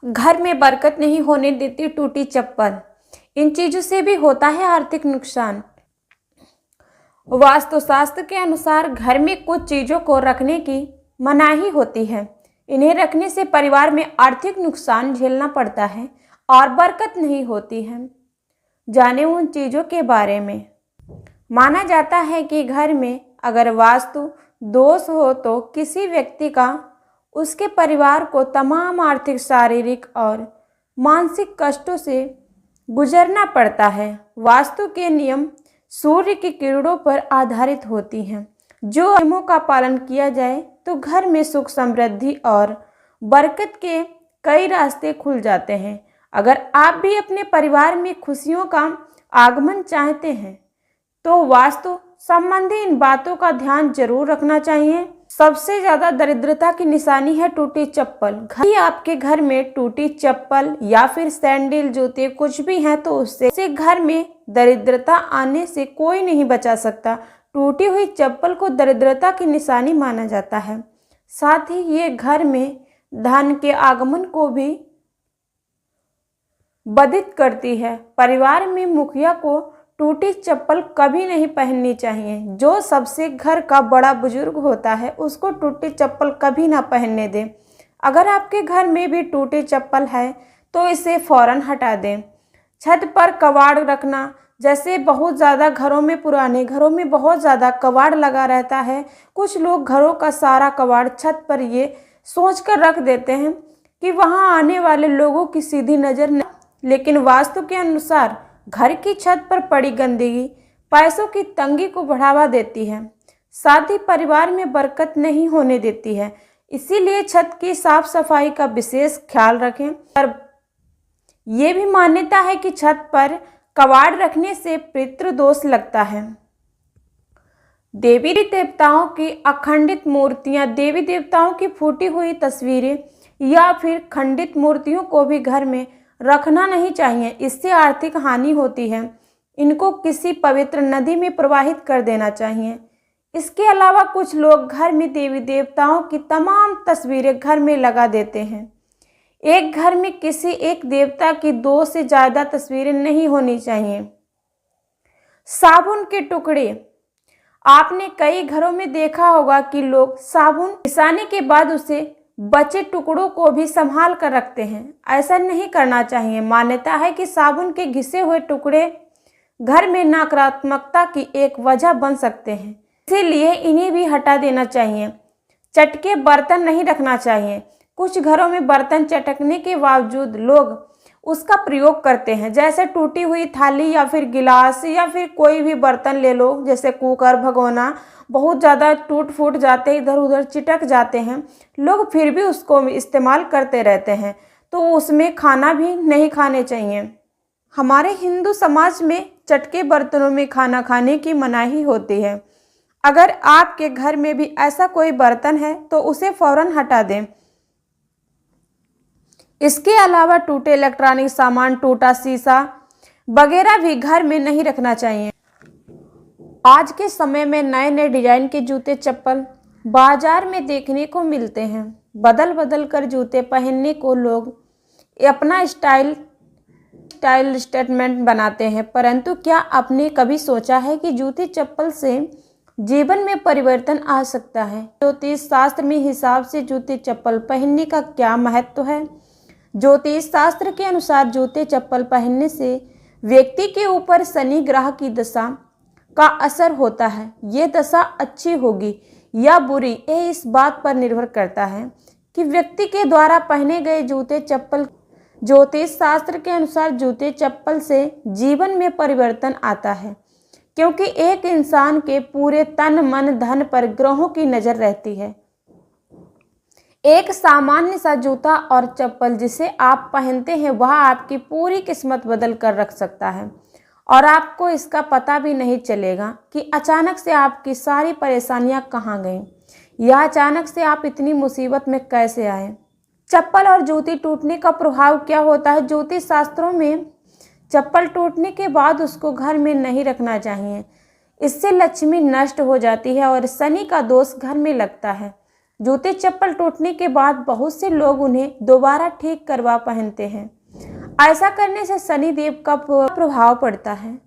घर में बरकत नहीं होने देती टूटी चप्पल। इन चीज़ों से भी होता है आर्थिक नुकसान। वास्तुशास्त्र के अनुसार घर में कुछ चीज़ों को रखने की मनाही होती है। इन्हें रखने से परिवार में आर्थिक नुकसान झेलना पड़ता है और बरकत नहीं होती है। जाने उन चीज़ों के बारे में। माना जाता है कि घर में अगर वास्तु दोष हो तो किसी व्यक्ति का उसके परिवार को तमाम आर्थिक, शारीरिक और मानसिक कष्टों से गुजरना पड़ता है। वास्तु के नियम सूर्य की किरणों पर आधारित होती हैं। जो नियमों का पालन किया जाए तो घर में सुख, समृद्धि और बरकत के कई रास्ते खुल जाते हैं। अगर आप भी अपने परिवार में खुशियों का आगमन चाहते हैं तो वास्तु संबंधी इन बातों का ध्यान जरूर रखना चाहिए। सबसे ज़्यादा दरिद्रता की निशानी है टूटी चप्पल। आपके घर में टूटी चप्पल या फिर सैंडल, जूते कुछ भी हैं तो उससे घर में दरिद्रता आने से कोई नहीं बचा सकता। टूटी हुई चप्पल को दरिद्रता की निशानी माना जाता है। साथ ही ये घर में धन के आगमन को भी बाधित करती है। परिवार में मुखिया को टूटी चप्पल कभी नहीं पहननी चाहिए। जो सबसे घर का बड़ा बुजुर्ग होता है उसको टूटी चप्पल कभी ना पहनने दें। अगर आपके घर में भी टूटी चप्पल है तो इसे फौरन हटा दें। छत पर कबाड़ रखना, जैसे बहुत ज़्यादा पुराने घरों में बहुत ज़्यादा कबाड़ लगा रहता है। कुछ लोग घरों का सारा कबाड़ छत पर ये सोचकर रख देते हैं कि वहाँ आने वाले लोगों की सीधी नज़र नहीं, लेकिन वास्तु के अनुसार घर की छत पर पड़ी गंदगी पैसों की तंगी को बढ़ावा देती है, साथ ही परिवार में बरकत नहीं होने देती है। इसीलिए छत की साफ सफाई का विशेष ख्याल रखें। और ये भी मान्यता है कि छत पर कबाड़ रखने से पितृदोष लगता है। देवी देवताओं की अखंडित मूर्तियां, देवी देवताओं की फूटी हुई तस्वीरें या फिर खंडित मूर्तियों को भी घर में रखना नहीं चाहिए। इससे आर्थिक हानि होती है। इनको किसी पवित्र नदी में प्रवाहित कर देना चाहिए। इसके अलावा कुछ लोग घर में देवी देवताओं की तमाम तस्वीरें घर में लगा देते हैं। एक घर में किसी एक देवता की 2 से ज़्यादा तस्वीरें नहीं होनी चाहिए। साबुन के टुकड़े, आपने कई घरों में देखा होगा कि लोग साबुन घिसाने के बाद उसे बचे टुकड़ों को भी संभाल कर रखते हैं। ऐसा नहीं करना चाहिए। मान्यता है कि साबुन के घिसे हुए टुकड़े घर में नकारात्मकता की एक वजह बन सकते हैं, इसीलिए इन्हें भी हटा देना चाहिए। चटके बर्तन नहीं रखना चाहिए। कुछ घरों में बर्तन चटकने के बावजूद लोग उसका प्रयोग करते हैं, जैसे टूटी हुई थाली या फिर गिलास या फिर कोई भी बर्तन ले लो, जैसे कुकर, भगोना, बहुत ज़्यादा टूट फूट जाते, इधर उधर चिटक जाते हैं। लोग फिर भी उसको इस्तेमाल करते रहते हैं, तो उसमें खाना भी नहीं खाने चाहिए। हमारे हिंदू समाज में चटके बर्तनों में खाना खाने की मनाही होती है। अगर आपके घर में भी ऐसा कोई बर्तन है तो उसे फौरन हटा दें। इसके अलावा टूटे इलेक्ट्रॉनिक सामान, टूटा शीशा वगैरह भी घर में नहीं रखना चाहिए। आज के समय में नए नए डिजाइन के जूते चप्पल बाजार में देखने को मिलते हैं। बदल बदल कर जूते पहनने को लोग अपना स्टाइल स्टेटमेंट बनाते हैं, परंतु क्या आपने कभी सोचा है कि जूते चप्पल से जीवन में परिवर्तन आ सकता है? ज्योतिष शास्त्र में हिसाब से जूते चप्पल पहनने का क्या महत्व है? ज्योतिष शास्त्र के अनुसार जूते चप्पल पहनने से व्यक्ति के ऊपर शनि ग्रह की दशा का असर होता है। ये दशा अच्छी होगी या बुरी, ये इस बात पर निर्भर करता है कि व्यक्ति के द्वारा पहने गए जूते चप्पल। ज्योतिष शास्त्र के अनुसार जूते चप्पल से जीवन में परिवर्तन आता है, क्योंकि एक इंसान के पूरे तन, मन, धन पर ग्रहों की नजर रहती है। एक सामान्य सा जूता और चप्पल जिसे आप पहनते हैं वह आपकी पूरी किस्मत बदल कर रख सकता है और आपको इसका पता भी नहीं चलेगा कि अचानक से आपकी सारी परेशानियां कहाँ गईं या अचानक से आप इतनी मुसीबत में कैसे आए। चप्पल और जूती टूटने का प्रभाव क्या होता है? ज्योतिष शास्त्रों में चप्पल टूटने के बाद उसको घर में नहीं रखना चाहिए। इससे लक्ष्मी नष्ट हो जाती है और शनि का दोष घर में लगता है। जूते चप्पल टूटने के बाद बहुत से लोग उन्हें दोबारा ठीक करवा पहनते हैं। ऐसा करने से शनिदेव का प्रभाव पड़ता है,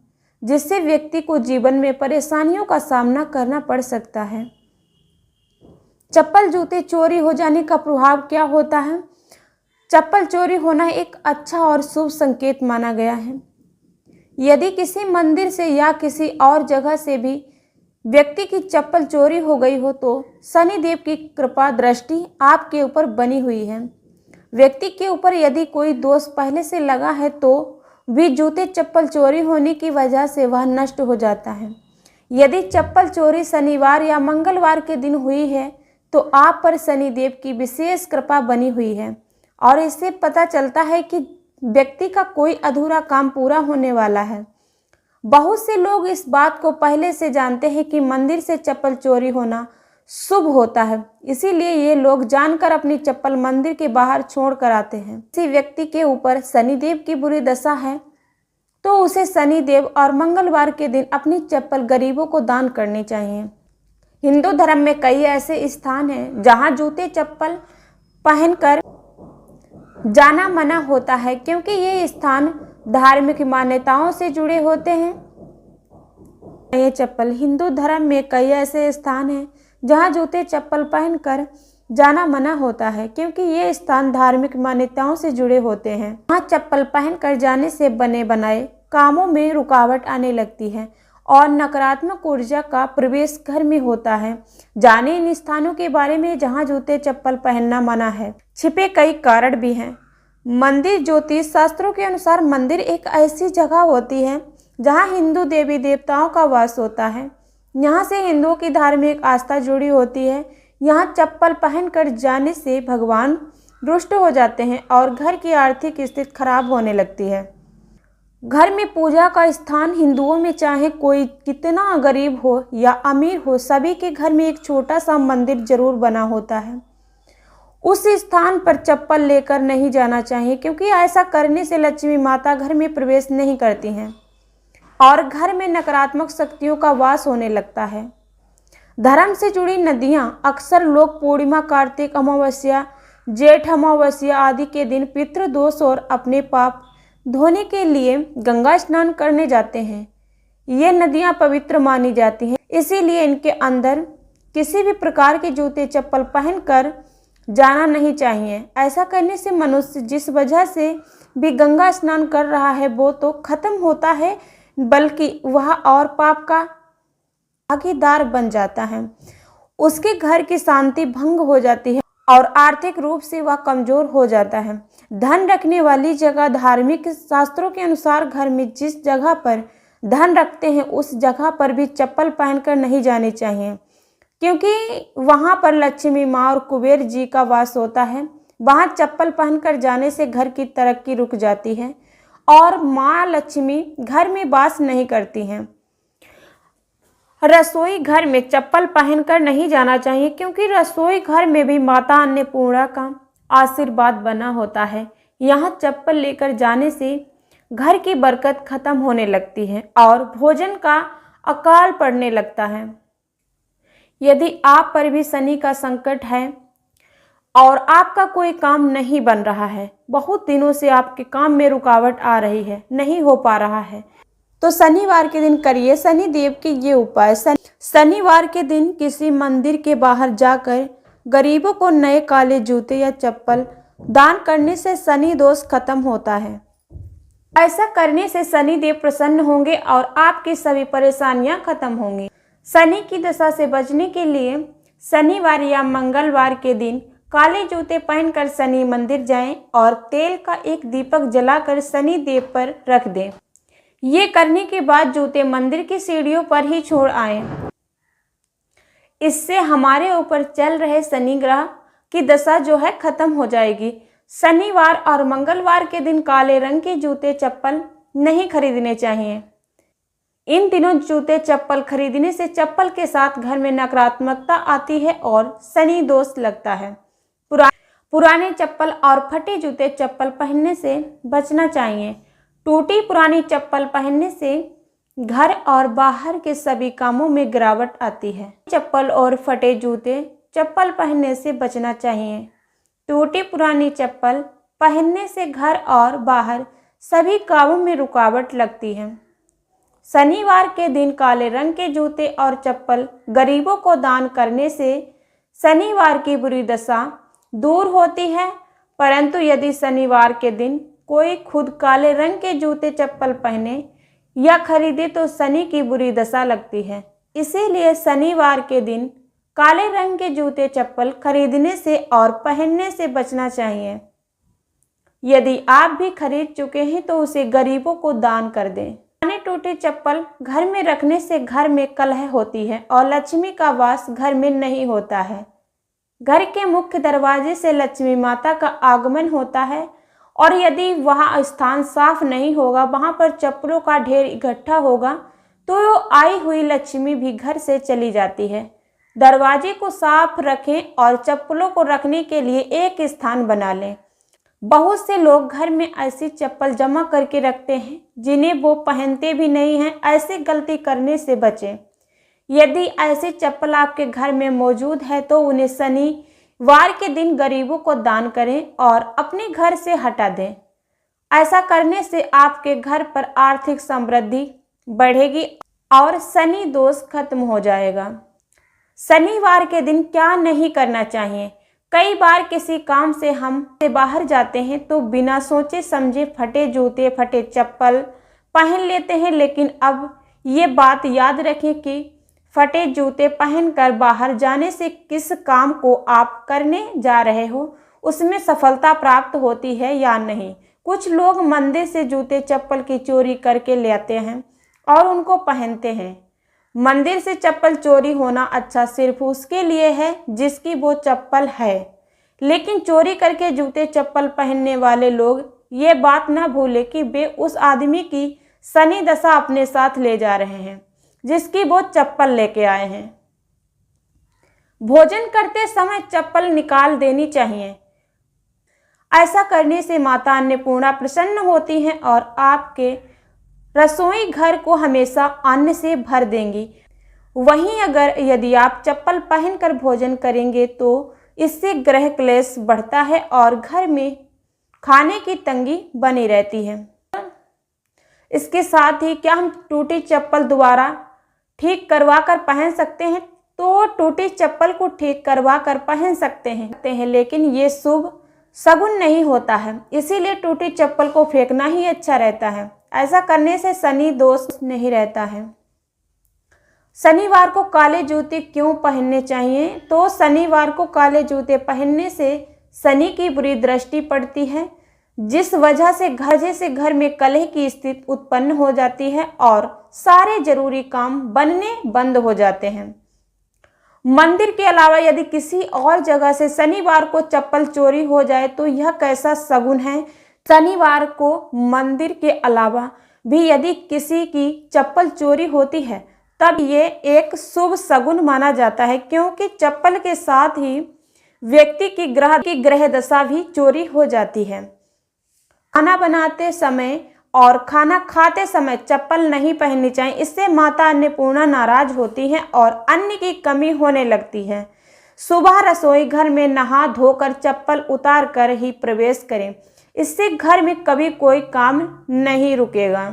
जिससे व्यक्ति को जीवन में परेशानियों का सामना करना पड़ सकता है। चप्पल जूते चोरी हो जाने का प्रभाव क्या होता है? चप्पल चोरी होना एक अच्छा और शुभ संकेत माना गया है। यदि किसी मंदिर से या किसी और जगह से भी व्यक्ति की चप्पल चोरी हो गई हो तो शनिदेव की कृपा दृष्टि आपके ऊपर बनी हुई है। व्यक्ति के ऊपर यदि कोई दोष पहले से लगा है तो भी जूते चप्पल चोरी होने की वजह से वह नष्ट हो जाता है। यदि चप्पल चोरी शनिवार या मंगलवार के दिन हुई है तो आप पर शनिदेव की विशेष कृपा बनी हुई है और इससे पता चलता है कि व्यक्ति का कोई अधूरा काम पूरा होने वाला है। बहुत से लोग इस बात को पहले से जानते हैं कि मंदिर से चप्पल चोरी होना शुभ होता है, इसीलिए ये लोग जानकर अपनी चप्पल मंदिर के बाहर छोड़ कर आते हैं। किसी व्यक्ति के ऊपर शनिदेव की बुरी दशा है तो उसे शनिदेव और मंगलवार के दिन अपनी चप्पल गरीबों को दान करनी चाहिए। हिंदू धर्म में कई ऐसे स्थान हैं जहां जूते चप्पल पहनकर जाना मना होता है, क्योंकि ये स्थान धार्मिक मान्यताओं से जुड़े होते हैं। ये चप्पल हिंदू धर्म में कई ऐसे स्थान हैं जहां जूते चप्पल पहनकर जाना मना होता है, क्योंकि ये स्थान धार्मिक मान्यताओं से जुड़े होते हैं। वहाँ चप्पल पहनकर जाने से बने बनाए कामों में रुकावट आने लगती है और नकारात्मक ऊर्जा का प्रवेश घर में होता है। जाने इन स्थानों के बारे में जहां जूते चप्पल पहनना मना है। छिपे कई कारण भी हैं। मंदिर ज्योतिष शास्त्रों के अनुसार मंदिर एक ऐसी जगह होती है जहां हिंदू देवी देवताओं का वास होता है। यहाँ से हिंदुओं की धार्मिक आस्था जुड़ी होती है। यहाँ चप्पल पहनकर जाने से भगवान रुष्ट हो जाते हैं और घर की आर्थिक स्थिति खराब होने लगती है। घर में पूजा का स्थान हिंदुओं में चाहे कोई कितना गरीब हो या अमीर हो, सभी के घर में एक छोटा सा मंदिर जरूर बना होता है। उस स्थान पर चप्पल लेकर नहीं जाना चाहिए, क्योंकि ऐसा करने से लक्ष्मी माता घर में प्रवेश नहीं करती हैं और घर में नकारात्मक शक्तियों का वास होने लगता है। धर्म से जुड़ी नदियां अक्सर लोग पूर्णिमा, कार्तिक अमावस्या, जेठ अमावस्या आदि के दिन पितृदोष और अपने पाप धोने के लिए गंगा स्नान करने जाते हैं। ये नदियां पवित्र मानी जाती हैं, इसीलिए इनके अंदर किसी भी प्रकार के जूते चप्पल पहनकर जाना नहीं चाहिए। ऐसा करने से मनुष्य जिस वजह से भी गंगा स्नान कर रहा है वो तो खत्म होता है, बल्कि वह और पाप का भागीदार बन जाता है। उसके घर की शांति भंग हो जाती है और आर्थिक रूप से वह कमजोर हो जाता है। धन रखने वाली जगह धार्मिक शास्त्रों के अनुसार घर में जिस जगह पर धन रखते हैं उस जगह पर भी चप्पल पहनकर नहीं जानी चाहिए, क्योंकि वहां पर लक्ष्मी माँ और कुबेर जी का वास होता है। वहां चप्पल पहनकर जाने से घर की तरक्की रुक जाती है और माँ लक्ष्मी घर में वास नहीं करती हैं। रसोई घर में चप्पल पहनकर नहीं जाना चाहिए, क्योंकि रसोई घर में भी माता अन्नपूर्णा का आशीर्वाद बना होता है। यहाँ चप्पल लेकर जाने से घर की बरकत खत्म होने लगती है और भोजन का अकाल पड़ने लगता है। यदि आप पर भी शनि का संकट है और आपका कोई काम नहीं बन रहा है, बहुत दिनों से आपके काम में रुकावट आ रही है, नहीं हो पा रहा है, तो शनिवार के दिन करिए शनि देव के ये उपाय। शनिवार के दिन किसी मंदिर के बाहर जाकर गरीबों को नए काले जूते या चप्पल दान करने से शनि दोष खत्म होता है। ऐसा करने से शनि देव प्रसन्न होंगे और आपकी सभी परेशानियां खत्म होंगी। शनि की दशा से बचने के लिए शनिवार या मंगलवार के दिन काले जूते पहनकर शनि मंदिर जाएं और तेल का एक दीपक जलाकर शनि देव पर रख दें। ये करने के बाद जूते मंदिर की सीढ़ियों पर ही छोड़ आएं। इससे हमारे ऊपर चल रहे शनि ग्रह की दशा जो है खत्म हो जाएगी। शनिवार और मंगलवार के दिन काले रंग के जूते चप्पल नहीं खरीदने चाहिए। इन दिनों जूते चप्पल खरीदने से चप्पल के साथ घर में नकारात्मकता आती है और शनि दोष लगता है। पुराने चप्पल और फटे जूते चप्पल पहनने से बचना चाहिए। टूटी पुरानी चप्पल पहनने से घर और बाहर के सभी कामों में गिरावट आती है। चप्पल और फटे जूते चप्पल पहनने से बचना चाहिए। टूटी पुरानी चप्पल पहनने से घर और बाहर सभी कामों में रुकावट लगती है। शनिवार के दिन काले रंग के जूते और चप्पल गरीबों को दान करने से शनिवार की बुरी दशा दूर होती है, परंतु यदि शनिवार के दिन कोई खुद काले रंग के जूते चप्पल पहने या खरीदे तो शनि की बुरी दशा लगती है। इसीलिए शनिवार के दिन काले रंग के जूते चप्पल खरीदने से और पहनने से बचना चाहिए। यदि आप भी खरीद चुके हैं तो उसे गरीबों को दान कर दें। पुराने टूटे चप्पल घर में रखने से घर में कलह होती है और लक्ष्मी का वास घर में नहीं होता है। घर के मुख्य दरवाजे से लक्ष्मी माता का आगमन होता है और यदि वह स्थान साफ नहीं होगा, वहां पर चप्पलों का ढेर इकट्ठा होगा तो आई हुई लक्ष्मी भी घर से चली जाती है। दरवाजे को साफ रखें और चप्पलों को रखने के लिए एक स्थान बना लें। बहुत से लोग घर में ऐसी चप्पल जमा करके रखते हैं जिन्हें वो पहनते भी नहीं हैं। ऐसी गलती करने से बचें। यदि ऐसी चप्पल आपके घर में मौजूद है तो उन्हें शनिवार के दिन गरीबों को दान करें और अपने घर से हटा दें। ऐसा करने से आपके घर पर आर्थिक समृद्धि बढ़ेगी और शनि दोष खत्म हो जाएगा। शनिवार के दिन क्या नहीं करना चाहिए? कई बार किसी काम से हम बाहर जाते हैं तो बिना सोचे समझे फटे जूते, फटे चप्पल पहन लेते हैं, लेकिन अब ये बात याद रखें कि फटे जूते पहनकर बाहर जाने से किस काम को आप करने जा रहे हो उसमें सफलता प्राप्त होती है या नहीं। कुछ लोग मंदिर से जूते चप्पल की चोरी करके ले आते हैं और उनको पहनते हैं। मंदिर से चप्पल चोरी होना अच्छा सिर्फ उसके लिए है जिसकी वो चप्पल है, लेकिन चोरी करके जूते चप्पल पहनने वाले लोग ये बात ना भूले कि वे उस आदमी की शनि दशा अपने साथ ले जा रहे हैं जिसकी वो चप्पल लेके आए हैं। भोजन करते समय चप्पल निकाल देनी चाहिए। ऐसा करने से माता अन्नपूर्णा प्रसन्न होती हैं और आपके रसोई घर को हमेशा अन्न से भर देंगी। वहीं अगर यदि आप चप्पल पहनकर भोजन करेंगे तो इससे ग्रह क्लेश बढ़ता है और घर में खाने की तंगी बनी रहती है। इसके साथ ही क्या हम टूटी चप्पल दोबारा ठीक करवा कर पहन सकते हैं? तो टूटी चप्पल को ठीक करवा कर पहन सकते हैं, लेकिन ये शुभ शगुन नहीं होता है। इसीलिए टूटी चप्पल को फेंकना ही अच्छा रहता है। ऐसा करने से शनि दोष नहीं रहता है। शनिवार को काले जूते क्यों पहनने चाहिए? तो शनिवार को काले जूते पहनने से शनि की बुरी दृष्टि पड़ती है, जिस वजह से घर में कलह की स्थिति उत्पन्न हो जाती है और सारे जरूरी काम बनने बंद हो जाते हैं। मंदिर के अलावा यदि किसी और जगह से शनिवार को चप्पल चोरी हो जाए तो यह कैसा शगुन है? शनिवार को मंदिर के अलावा भी यदि किसी की चप्पल चोरी होती है तब ये एक शुभ शगुन माना जाता है, क्योंकि चप्पल के साथ ही व्यक्ति की ग्रह दशा भी चोरी हो जाती है। खाना बनाते समय और खाना खाते समय चप्पल नहीं पहननी चाहिए। इससे माता अन्नपूर्णा नाराज होती हैं और अन्न की कमी होने लगती है। सुबह रसोई घर में नहा धोकर चप्पल उतार कर ही प्रवेश करें। इससे घर में कभी कोई काम नहीं रुकेगा।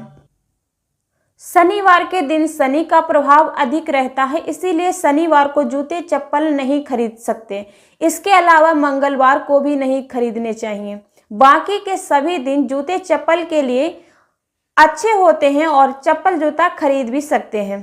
शनिवार के दिन शनि का प्रभाव अधिक रहता है, इसीलिए शनिवार को जूते चप्पल नहीं खरीद सकते। इसके अलावा मंगलवार को भी नहीं खरीदने चाहिए। बाकी के सभी दिन जूते चप्पल के लिए अच्छे होते हैं और चप्पल जूता खरीद भी सकते हैं।